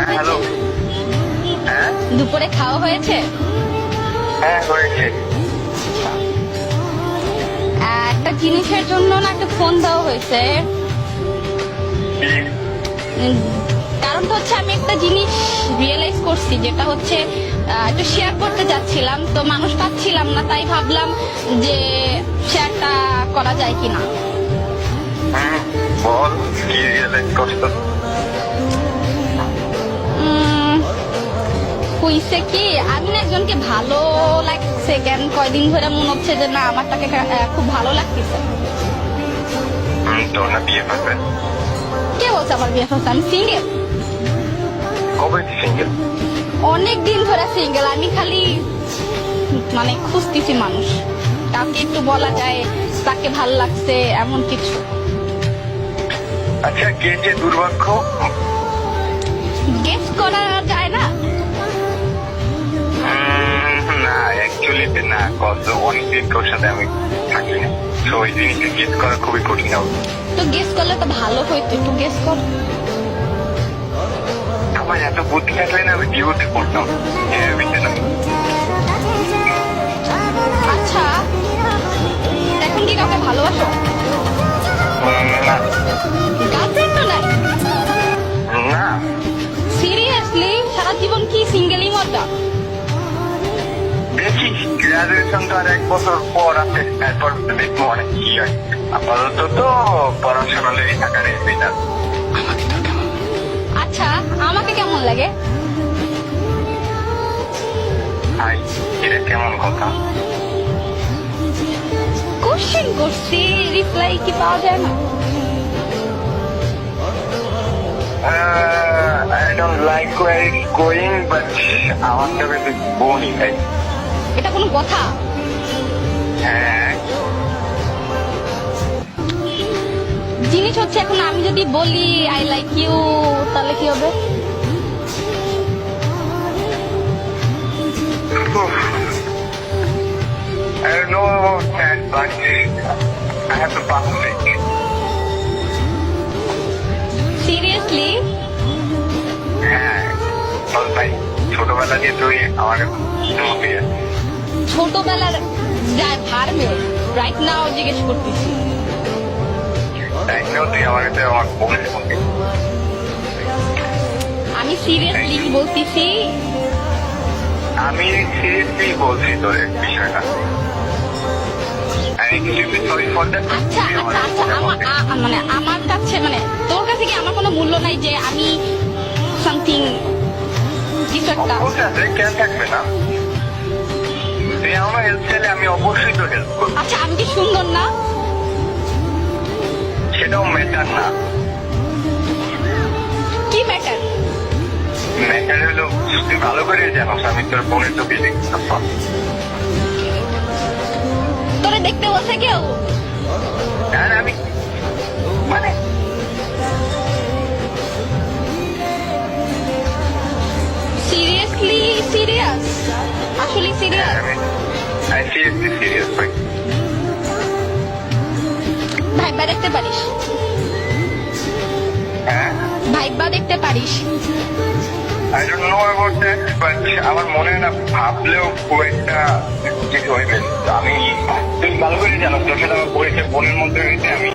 হয়েছে? হ্যালো। হ্যাঁ দুপুরে খাওয়া হয়েছে? হ্যাঁ হয়েছে। একটা জিনিসের জন্য না একটা ফোন দেওয়া হয়েছে। কি? উম, কারণটা হচ্ছে আমি একটা জিনিস রিয়েলাইজ করছি, যেটা হচ্ছে একটু শেয়ার করতে যাচ্ছিলাম, তো মানুষ পাচ্ছিলাম না, তাই ভাবলাম যে শেয়ারটা করা যায় কিনা। বল কি রিয়েলাইজ করছো? হইছে কি, আমি না একজনকে ভালো লাগছে, কেন কয়দিন ধরে মনে হচ্ছে যে না আমার তাকে খুব ভালো লাগতেছে। তোর না বিয়ে করবে? কে বলছে আমার বিয়ে হচ্ছে? আমি সিঙ্গেল। কবে সিঙ্গেল? অনেক দিন ধরে সিঙ্গেল। আমি খালি মানে খুঁজতেছি মানুষ, কাউকে একটু বলা যায় তাকে ভাল লাগছে এমন কিছু। আচ্ছা কে যে দুর্ভাগ্য? গেস করা যায় না। না অ্যাকচুয়ালি না, কত অনেকদিন তোর সাথে আমি থাকি না, তো ওই জিনিসটা গেস করা খুবই কঠিন হবে। তো গেস করলে তো ভালো হইতো, একটু গেস কর। আমার এত বুদ্ধি থাকলে না আমি ডিউটি করতাম। আচ্ছা, এখন কি কাউকে ভালোবাসো? না গার্লফ্রেন্ড তো নাই? না সিরিয়াসলি সারা জীবন কি সিঙ্গেলই মজা? দেখি গ্রাজুয়েশন তো আর 1 বছর পর আছে, তারপর দেখবো অনেক কি হয়। আপাতত তো পড়াশোনা লেগে থাকার এটা। আচ্ছা, আমাকে কেমন লাগে? হাই, এটা কেমন কথা? কোশ্চেন করছি, রিপ্লাই কি পাওয়া যায় না? I don't like where it's going, but আমার তো বেশি বোনই তাই। এটা কোনো কথা? হ্যাঁ জিনিস হচ্ছে এখন আমি যদি বলি আই লাইক ইউ, তাহলে কি হবে? I don't know about that, but I have to pass it. Seriously? হ্যাঁ বল ভাই, ছোটবেলা দিয়ে তুই আমার মতে ছোটবেলার যায় ভার্মে রাইট নাও জিজ্ঞেস করতেছি। তাই না, তুই আমার কাছে আমার বোনের মতে। আমি সিরিয়াসলি বলতেছি। আমি সিরিয়াসলি বলছি তোর বিষয়টা। Sorry for that. আচ্ছা আচ্ছা আচ্ছা, মানে আমার কাছে, মানে তোর কাছে কি আমার কোনো মূল্য নাই যে আমি সামথিং কিছু একটা? কেন থাকবে না? তুই আমার হেল্প চাইলে আমি অবশ্যই তো হেল্প করবো। আচ্ছা, আমি কি সুন্দর না? সেটাও ম্যাটার না। কি ম্যাটার? ম্যাটার হলো তুই ভালো করে জানোস আমি তোর বোনের তো বিয়ে দেখতাম। তোরে দেখতে বলছে কেউ? আর আমি মানে সিরিয়াসলি সিরিয়াস? আসলে সিরিয়াস? সিরিয়াসলি সিরিয়াস ভাই। ভাইবা দেখতে পারিস? হ্যাঁ ভাইবা দেখতে পারিস? I don't know about that, but আমার মনে হয় না ভাবলেও খুব একটা কিছু হইবে। আমি তুই ভালো করে জানো তোর সাথে আমার পরিচয় বোনের মধ্যে হয়েছে। আমি